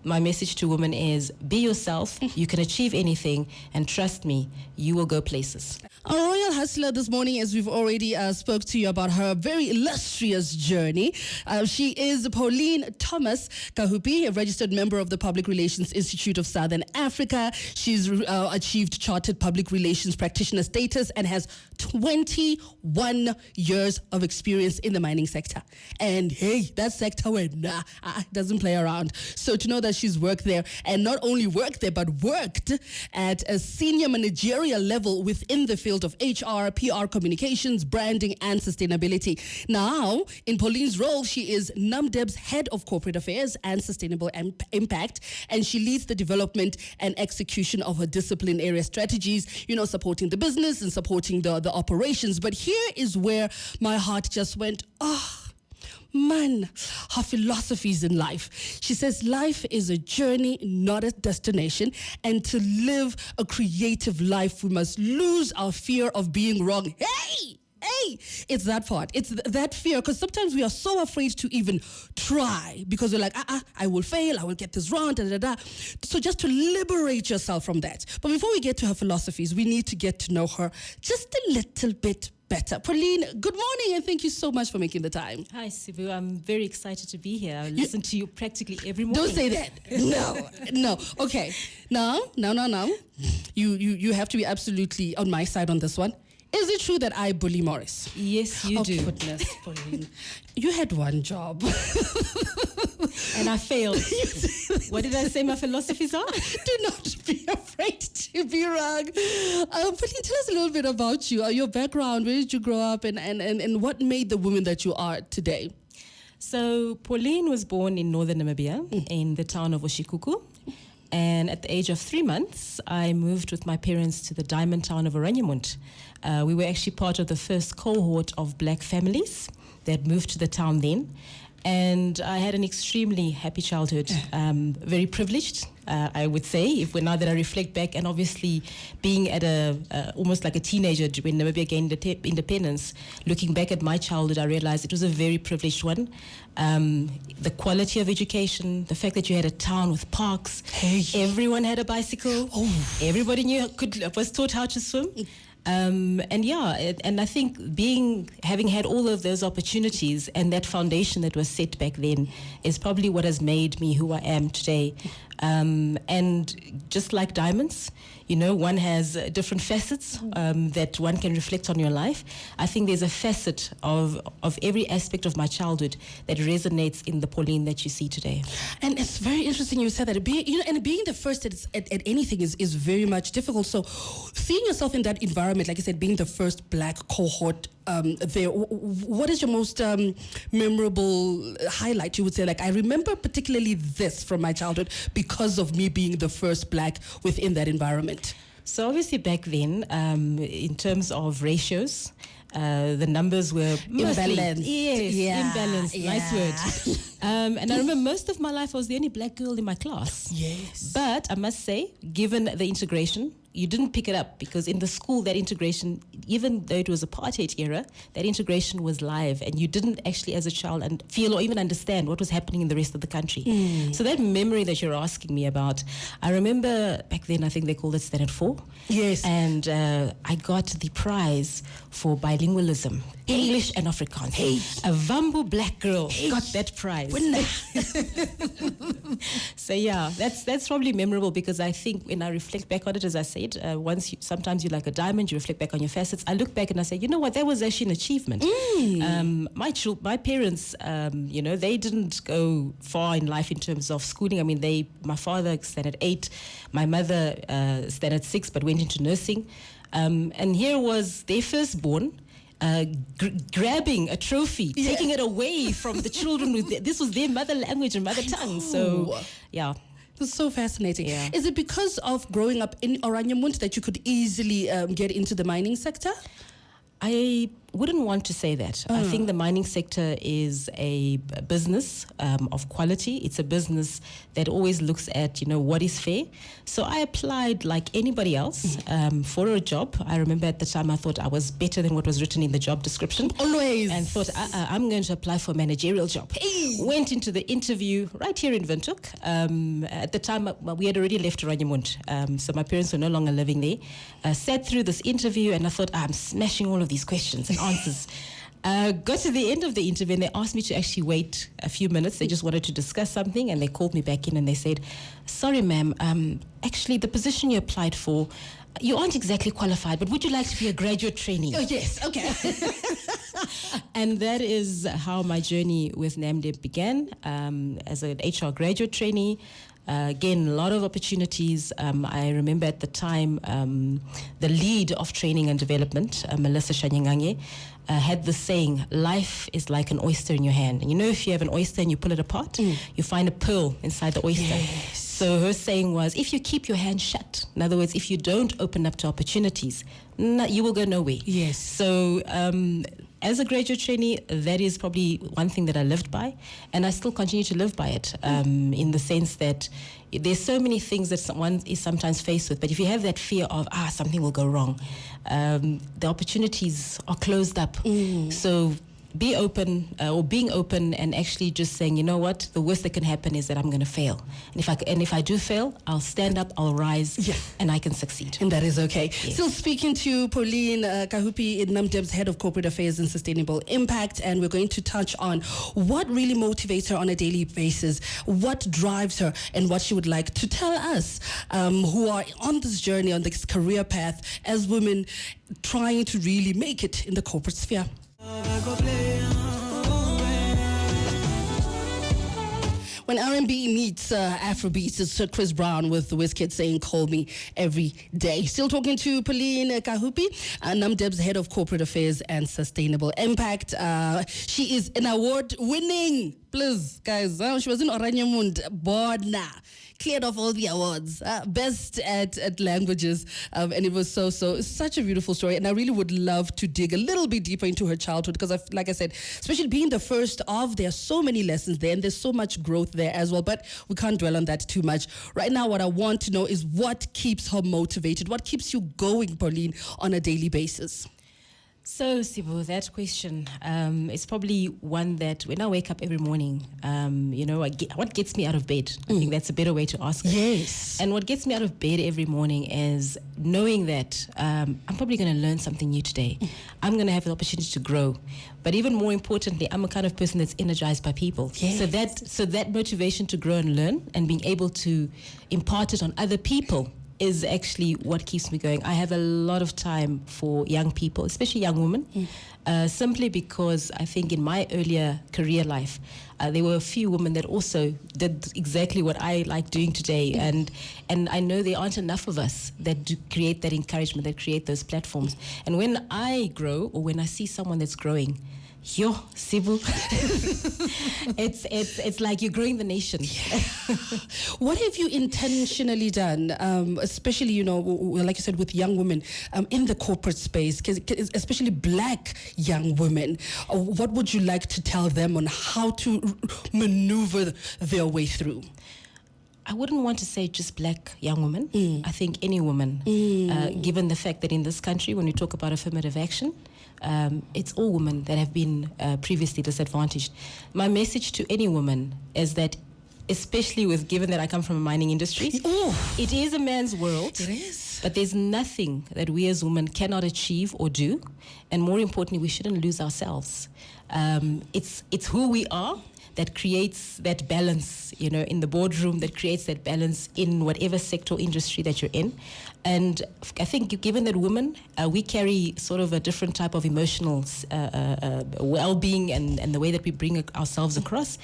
my message to women is be yourself. You can achieve anything, and trust me, you will go places. Our royal hustler this morning, as we've already spoke to you about her very illustrious journey. She is Pauline Thomas Kahupi, a registered member of the Public Relations Institute of Southern Africa. She's achieved Chartered Public Relations Practitioner status and has 21 years of experience in the mining sector. And hey, that sector doesn't play around. So to know that she's worked there, and not only worked there, but worked at a senior managerial level within the field of HR, PR, communications, branding, and sustainability. Now, in Pauline's role, she is Namdeb's head of corporate affairs and sustainable impact, and she leads the development and execution of her discipline area strategies, supporting the business and supporting the operations. But here is where my heart just went, man, her philosophies in life. She says life is a journey, not a destination. And to live a creative life, we must lose our fear of being wrong. Hey, it's that part. It's that fear, because sometimes we are so afraid to even try because we're like, I will fail, I will get this wrong, So just to liberate yourself from that. But before we get to her philosophies, we need to get to know her just a little bit better. Pauline, good morning, and thank you so much for making the time. Hi, Sibo. I'm very excited to be here. I listen to you practically every morning. Don't say that. No. Okay. Now. You have to be absolutely on my side on this one. Is it true that I bully Morris? Yes, you do. Oh, goodness, Pauline. You had one job. And I failed. What did I say my philosophies are? Do not be afraid to be wrong. Pauline, tell us a little bit about you, your background. Where did you grow up, and what made the woman that you are today? So Pauline was born in northern Namibia, in the town of Oshikuku. And at the age of 3 months, I moved with my parents to the diamond town of Oranienburg. We were actually part of the first cohort of black families that moved to the town then. And I had an extremely happy childhood, very privileged, I would say, now that I reflect back. And obviously being at almost like a teenager when Namibia gained independence, looking back at my childhood, I realized it was a very privileged one. The quality of education, the fact that you had a town with parks, everyone had a bicycle, everybody was taught how to swim. And I think having had all of those opportunities and that foundation that was set back then is probably what has made me who I am today. And just like diamonds, one has different facets that one can reflect on your life. I think there's a facet of every aspect of my childhood that resonates in the Pauline that you see today. And it's very interesting you said that. Being the first at anything is very much difficult. So seeing yourself in that environment, like I said, being the first black cohort there, what is your most memorable highlight, you would say? Like, I remember particularly this from my childhood because of me being the first black within that environment. So obviously back then, in terms of ratios, the numbers were imbalanced. Imbalanced. Yeah. Nice word. And I remember most of my life I was the only black girl in my class. Yes. But I must say, given the integration, you didn't pick it up because in the school that integration, even though it was apartheid era, that integration was live, and you didn't actually as a child feel or even understand what was happening in the rest of the country. So that memory that you're asking me about, I remember back then, I think they called it Standard 4. Yes. And I got the prize for bilingualism, English and Afrikaans. A Vambu black girl got that prize. So yeah, that's probably memorable because I think when I reflect back on it, as I said, sometimes you're like a diamond, you reflect back on your facets. I look back and I say, you know what, that was actually an achievement. My parents, they didn't go far in life in terms of schooling. I mean, my father Standard 8, my mother Standard 6, but went into nursing. And here was their firstborn, grabbing a trophy, taking it away from the children. This was their mother language and mother tongue. So, yeah. It's so fascinating. Yeah. Is it because of growing up in Oranienburg that you could easily get into the mining sector? I wouldn't want to say that. I think the mining sector is a business of quality. It's a business that always looks at, what is fair. So I applied like anybody else for a job. I remember at the time I thought I was better than what was written in the job description. Always. And thought, I'm going to apply for a managerial job. Hey. Went into the interview right here in Windhoek. At the time, we had already left Oranje, so my parents were no longer living there. Sat through this interview and I thought, I'm smashing all of these questions and answers. Got to the end of the interview and they asked me to actually wait a few minutes. They just wanted to discuss something and they called me back in and they said, sorry ma'am, actually the position you applied for, you aren't exactly qualified, but would you like to be a graduate trainee? Oh yes, okay. And that is how my journey with Namdeb began, as an HR graduate trainee. Again, a lot of opportunities. I remember at the time the lead of training and development, Melissa Shanyangange, had this saying, life is like an oyster in your hand. And if you have an oyster and you pull it apart, you find a pearl inside the oyster. Yes. So her saying was, if you keep your hand shut, in other words, if you don't open up to opportunities, you will go nowhere. Yes. So as a graduate trainee, that is probably one thing that I lived by, and I still continue to live by it, in the sense that there's so many things that one is sometimes faced with, but if you have that fear of, something will go wrong, the opportunities are closed up. So be open, or being open and actually just saying, you know what, the worst that can happen is that I'm going to fail. And if I do fail, I'll stand up, I'll rise, and I can succeed. And that is okay. Yes. Still speaking to Pauline Kahupi, Namdeb's Head of Corporate Affairs and Sustainable Impact, and we're going to touch on what really motivates her on a daily basis, what drives her, and what she would like to tell us who are on this journey, on this career path as women trying to really make it in the corporate sphere. When R&B meets Afrobeats, it's Chris Brown with Wizkid saying, call me every day. Still talking to Pauline Kahupi, Namdeb's Head of Corporate Affairs and Sustainable Impact. She is an award-winning, please, guys, she was in Oranje Bona. Cleared off all the awards, best at languages, and it was such a beautiful story. And I really would love to dig a little bit deeper into her childhood because, like I said, especially being the first of, there are so many lessons there and there's so much growth there as well. But we can't dwell on that too much. Right now, what I want to know is what keeps her motivated? What keeps you going, Pauline, on a daily basis? So, Sibo, that question is probably one that when I wake up every morning, what gets me out of bed? I think that's a better way to ask it. Yes. And what gets me out of bed every morning is knowing that I'm probably going to learn something new today. I'm going to have the opportunity to grow. But even more importantly, I'm a kind of person that's energized by people. Yes. So that motivation to grow and learn and being able to impart it on other people is actually what keeps me going. I have a lot of time for young people, especially young women, simply because I think in my earlier career life, there were a few women that also did exactly what I like doing today. And I know there aren't enough of us that do create that encouragement, that create those platforms. And when I grow or when I see someone that's growing, yo, Sibo, it's like you're growing the nation. What have you intentionally done, especially, like you said, with young women in the corporate space, especially black young women? What would you like to tell them on how to maneuver their way through? I wouldn't want to say just black young women. I think any woman, given the fact that in this country, when we talk about affirmative action, it's all women that have been previously disadvantaged. My message to any woman is that, especially given that I come from a mining industry, it is a man's world. It is. But there's nothing that we as women cannot achieve or do. And more importantly, we shouldn't lose ourselves. It's who we are that creates that balance, in the boardroom, that creates that balance in whatever sector or industry that you're in. And I think given that women, we carry sort of a different type of emotional well-being and the way that we bring ourselves across,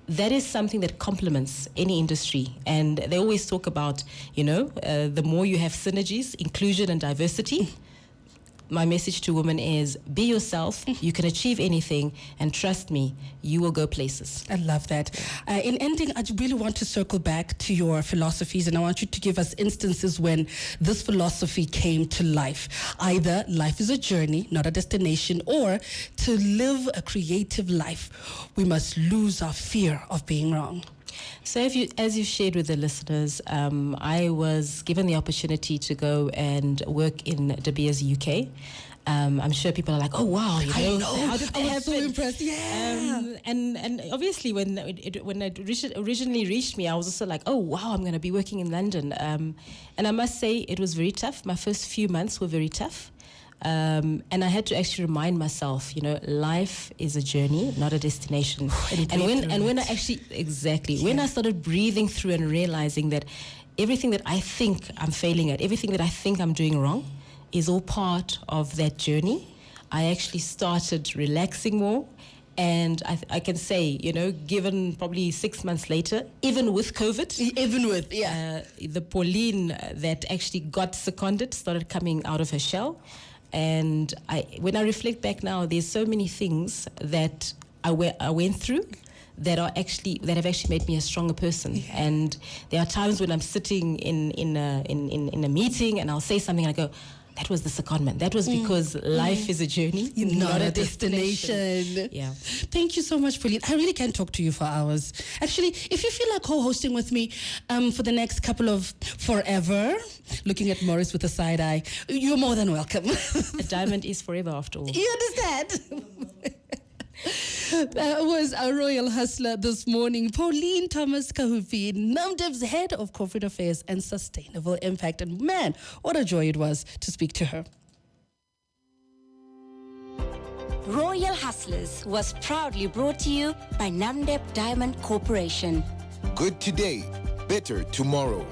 that is something that complements any industry. And they always talk about, the more you have synergies, inclusion and diversity, my message to women is be yourself. You can achieve anything, and trust me, you will go places. I love that. In ending, I really want to circle back to your philosophies, and I want you to give us instances when this philosophy came to life. Either life is a journey, not a destination, or to live a creative life, we must lose our fear of being wrong. So as you shared with the listeners, I was given the opportunity to go and work in De Beers, UK. I'm sure people are like, oh, wow, you know, how did that happen? I was so impressed, yeah. And obviously when it originally reached me, I was also like, oh, wow, I'm going to be working in London. And I must say it was very tough. My first few months were very tough. And I had to actually remind myself, you know, life is a journey, not a destination. When I started breathing through and realizing that everything that I think I'm failing at, everything that I think I'm doing wrong, is all part of that journey, I actually started relaxing more. And I can say, you know, given probably 6 months later, even with COVID, the Pauline that actually got seconded started coming out of her shell. And when I reflect back now, there's so many things that I went through that have actually made me a stronger person. Yeah. And there are times when I'm sitting in a meeting and I'll say something and I go, that was the secondment. That was because life is a journey, not a destination. Yeah. Thank you so much, Pauline. I really can talk to you for hours. Actually, if you feel like co-hosting with me for the next couple of forever, looking at Morris with a side eye, you're more than welcome. A diamond is forever after all. You understand? That was our royal hustler this morning, Pauline Thomas Kahupi, Namdeb's head of corporate affairs and sustainable impact. And man, what a joy it was to speak to her. Royal Hustlers was proudly brought to you by Namdeb Diamond Corporation. Good today, better tomorrow.